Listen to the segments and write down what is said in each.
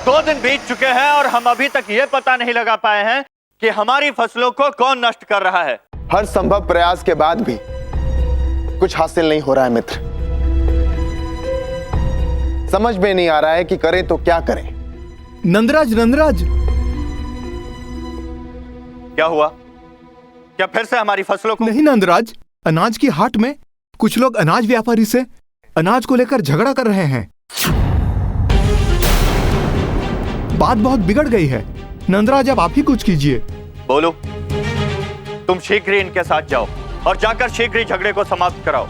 2 दिन बीत चुके हैं और हम अभी तक ये पता नहीं लगा पाए हैं कि हमारी फसलों को कौन नष्ट कर रहा है। हर संभव प्रयास के बाद भी कुछ हासिल नहीं हो रहा है मित्र। समझ में नहीं आ रहा है कि करें तो क्या करें। नंदराज, नंदराज, क्या हुआ? क्या फिर से हमारी फसलों को? नहीं नंदराज, अनाज की हाट में कुछ लोग अनाज व्यापारी से अनाज को लेकर झगड़ा कर रहे हैं। बात बहुत बिगड़ गई है। नंदराज, अब आप ही कुछ कीजिए। बोलो, तुम शीघ्र ही इनके साथ जाओ और जाकर शीघ्र ही झगड़े को समाप्त कराओ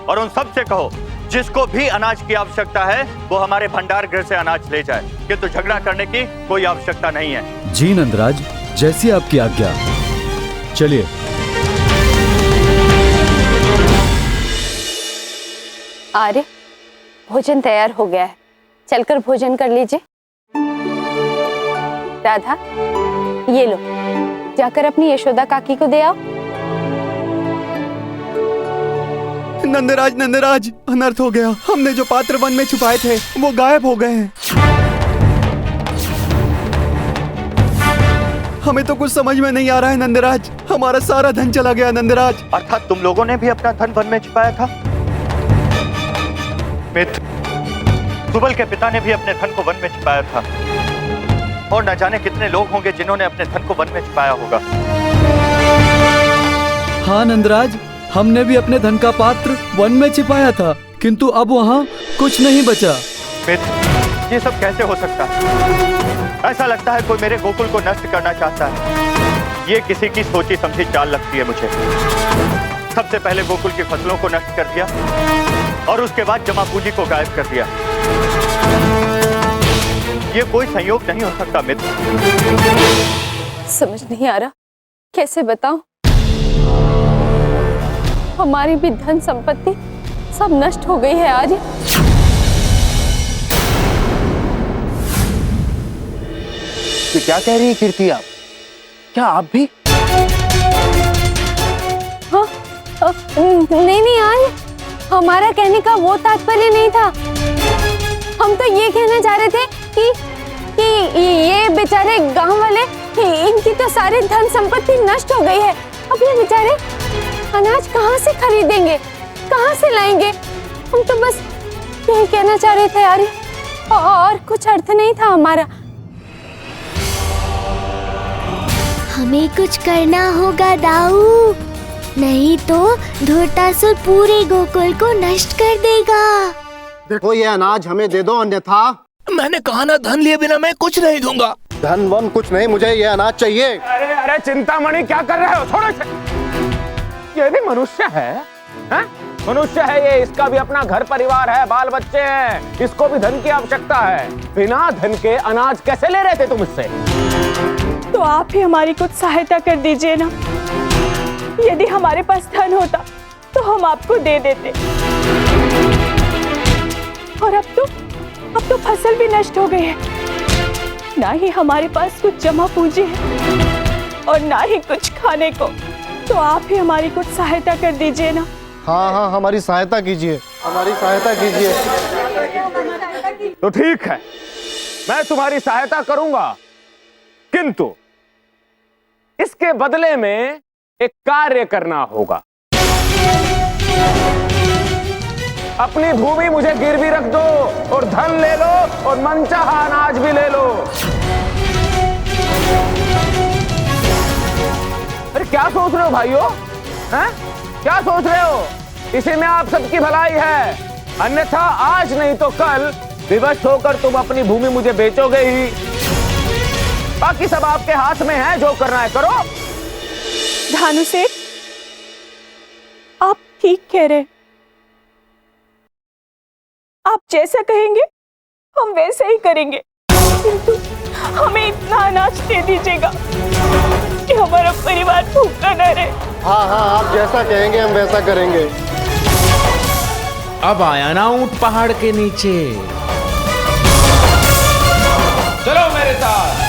और उन सब से कहो जिसको भी अनाज की आवश्यकता है वो हमारे भंडार गृह से अनाज ले जाए, किंतु झगड़ा करने की कोई आवश्यकता नहीं है। जी नंदराज, जैसी आपकी आज्ञा। चलिए। आर्य, भोजन तैयार हो गया है, चलकर भोजन कर लीजिए। राधा, ये लो, जाकर अपनी यशोदा काकी को दे आओ। नंदराज, नंदराज, अनर्थ हो गया। हमने जो पात्र वन में छुपाए थे वो गायब हो गए हैं। हमें तो कुछ समझ में नहीं आ रहा है नंदराज। हमारा सारा धन चला गया नंदराज। अर्थात तुम लोगों ने भी अपना धन वन में छिपाया था? मित्र, सुबल के पिता ने भी अपने धन को वन में छिपाया था और न जाने कितने लोग होंगे जिन्होंने अपने धन को वन में छिपाया होगा। हाँ नंदराज, हमने भी अपने धन का पात्र वन में छिपाया था, किंतु अब वहाँ कुछ नहीं बचा। मित्र, ये सब कैसे हो सकता है? ऐसा लगता है कोई मेरे गोकुल को नष्ट करना चाहता है। ये किसी की सोची समझी चाल लगती है मुझे। सबसे पहले गोकुल की फसलों को नष्ट कर दिया और उसके बाद जमा पूंजी को गायब कर दिया। ये कोई संयोग नहीं हो सकता मित्र। समझ नहीं आ रहा, कैसे बताऊं? हमारी भी धन संपत्ति सब नष्ट हो गई है आर्य। ये क्या कह रही है कीर्ति आप? क्या आप भी? हाँ, नहीं आर्य, हमारा कहने का वो तात्पर्य नहीं था। हम तो ये कहना चाह रहे थे कि ये बेचारे गांव वाले, इनकी तो सारी धन संपत्ति नष्ट हो गई है। अब ये बेचारे अनाज कहाँ से खरीदेंगे, कहाँ से लाएंगे? हम तो बस यही कहना चाह रहे थे यार, और कुछ अर्थ नहीं था हमारा। हमें कुछ करना होगा दाऊ, नहीं तो धूर्तासुर पूरे गोकुल को नष्ट कर देगा। देखो, ये अनाज हमें दे दो, अन्यथा मैंने कहा ना, धन लिए बिना मैं कुछ नहीं दूंगा। धन वन कुछ नहीं, मुझे ये अनाज चाहिए। अरे अरे चिंतामणि, क्या कर रहे हो? छोड़ो इसे। ये भी मनुष्य है? मनुष्य है ये, इसका भी अपना घर परिवार है, बाल बच्चे हैं, इसको भी धन की आवश्यकता है। बिना धन के अनाज कैसे ले रहे थे तुम इससे? तो आप ही हमारी कुछ सहायता कर दीजिए ना। यदि हमारे पास धन होता तो हम आपको दे देते, और अब तो फसल भी नष्ट हो गई है। ना ही हमारे पास कुछ जमा पूंजी है और ना ही कुछ खाने को। तो आप ही हमारी कुछ सहायता कर दीजिए ना। हाँ, हमारी सहायता कीजिए, हमारी सहायता कीजिए। तो ठीक है, मैं तुम्हारी सहायता करूंगा, किंतु इसके बदले में एक कार्य करना होगा। अपनी भूमि मुझे गिरवी रख दो और धन ले लो और मनचाहा अनाज भी ले लो। अरे क्या सोच रहे हो भाइयों? हैं? क्या सोच रहे हो? इसी में आप सबकी भलाई है, अन्यथा आज नहीं तो कल विवश होकर तुम अपनी भूमि मुझे बेचोगे ही। बाकी सब आपके हाथ में है, जो करना है करो। धानु सेठ, आप ठीक कह रहे हैं। आप जैसा कहेंगे हम वैसे ही करेंगे, किंतु हमें इतना अनाज दे दीजिएगा कि हमारा परिवार भूखा न रहे। हाँ, आप जैसा कहेंगे हम वैसा करेंगे। अब आया ना ऊंट पहाड़ के नीचे। चलो मेरे साथ।